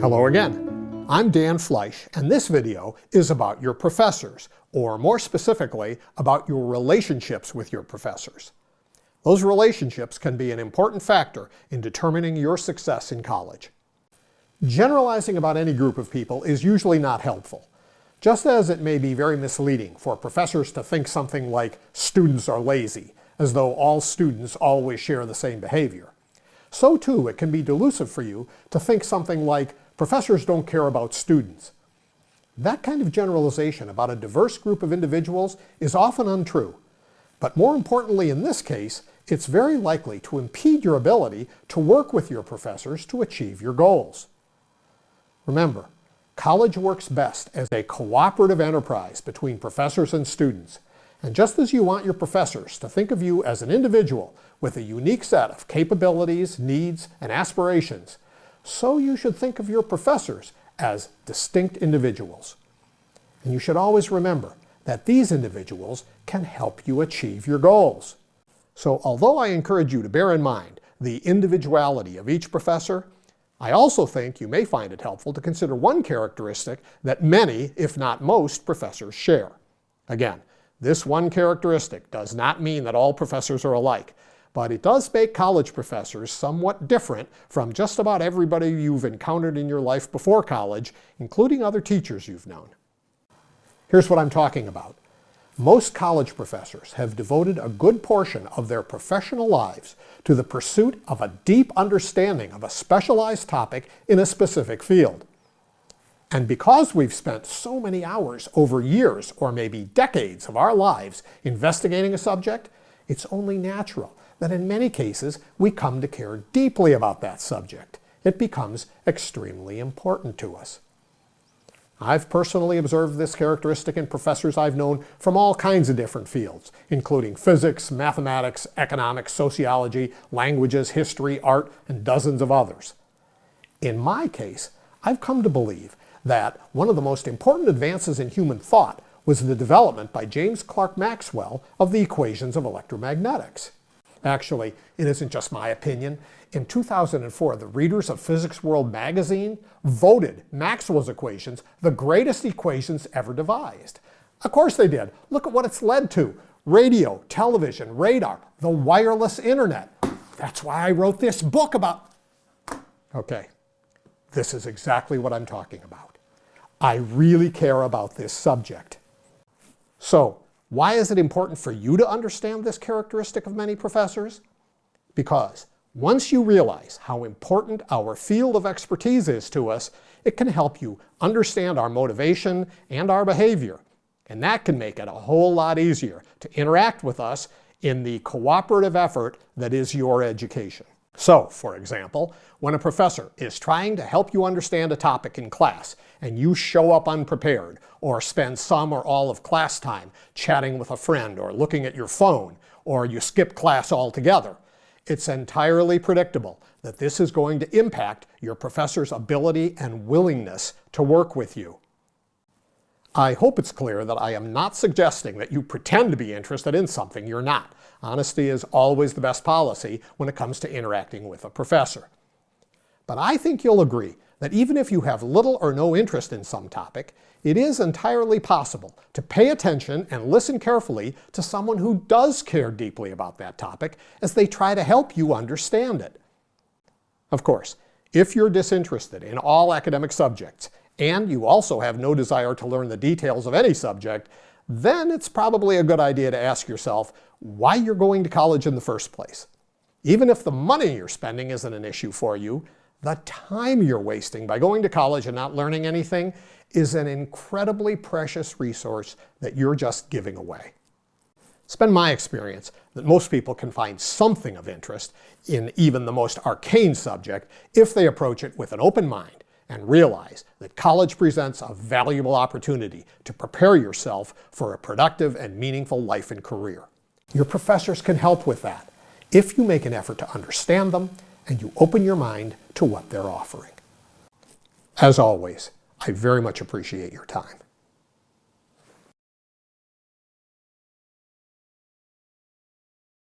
Hello again. I'm Dan Fleisch, and this video is about your professors, or more specifically, about your relationships with your professors. Those relationships can be an important factor in determining your success in college. Generalizing about any group of people is usually not helpful, just as it may be very misleading for professors to think something like students are lazy, as though all students always share the same behavior. So too, it can be delusive for you to think something like professors don't care about students. That kind of generalization about a diverse group of individuals is often untrue. But more importantly in this case, it's very likely to impede your ability to work with your professors to achieve your goals. Remember, college works best as a cooperative enterprise between professors and students. And just as you want your professors to think of you as an individual with a unique set of capabilities, needs, and aspirations, so you should think of your professors as distinct individuals. And you should always remember that these individuals can help you achieve your goals. So although I encourage you to bear in mind the individuality of each professor, I also think you may find it helpful to consider one characteristic that many, if not most, professors share. Again, this one characteristic does not mean that all professors are alike, but it does make college professors somewhat different from just about everybody you've encountered in your life before college, including other teachers you've known. Here's what I'm talking about. Most college professors have devoted a good portion of their professional lives to the pursuit of a deep understanding of a specialized topic in a specific field. And because we've spent so many hours over years or maybe decades of our lives investigating a subject, it's only natural that in many cases we come to care deeply about that subject. It becomes extremely important to us. I've personally observed this characteristic in professors I've known from all kinds of different fields, including physics, mathematics, economics, sociology, languages, history, art, and dozens of others. In my case, I've come to believe that one of the most important advances in human thought was the development by James Clerk Maxwell of the equations of electromagnetics. Actually, it isn't just my opinion. In 2004, the readers of Physics World magazine voted Maxwell's equations the greatest equations ever devised. Of course they did. Look at what it's led to. Radio, television, radar, the wireless internet. That's why I wrote this book about... Okay, this is exactly what I'm talking about. I really care about this subject. So, why is it important for you to understand this characteristic of many professors? Because once you realize how important our field of expertise is to us, it can help you understand our motivation and our behavior. And that can make it a whole lot easier to interact with us in the cooperative effort that is your education. So, for example, when a professor is trying to help you understand a topic in class and you show up unprepared or spend some or all of class time chatting with a friend or looking at your phone, or you skip class altogether, it's entirely predictable that this is going to impact your professor's ability and willingness to work with you. I hope it's clear that I am not suggesting that you pretend to be interested in something you're not. Honesty is always the best policy when it comes to interacting with a professor. But I think you'll agree that even if you have little or no interest in some topic, it is entirely possible to pay attention and listen carefully to someone who does care deeply about that topic as they try to help you understand it. Of course, if you're disinterested in all academic subjects, and you also have no desire to learn the details of any subject, then it's probably a good idea to ask yourself why you're going to college in the first place. Even if the money you're spending isn't an issue for you, the time you're wasting by going to college and not learning anything is an incredibly precious resource that you're just giving away. It's been my experience that most people can find something of interest in even the most arcane subject if they approach it with an open mind and realize that college presents a valuable opportunity to prepare yourself for a productive and meaningful life and career. Your professors can help with that if you make an effort to understand them and you open your mind to what they're offering. As always, I very much appreciate your time.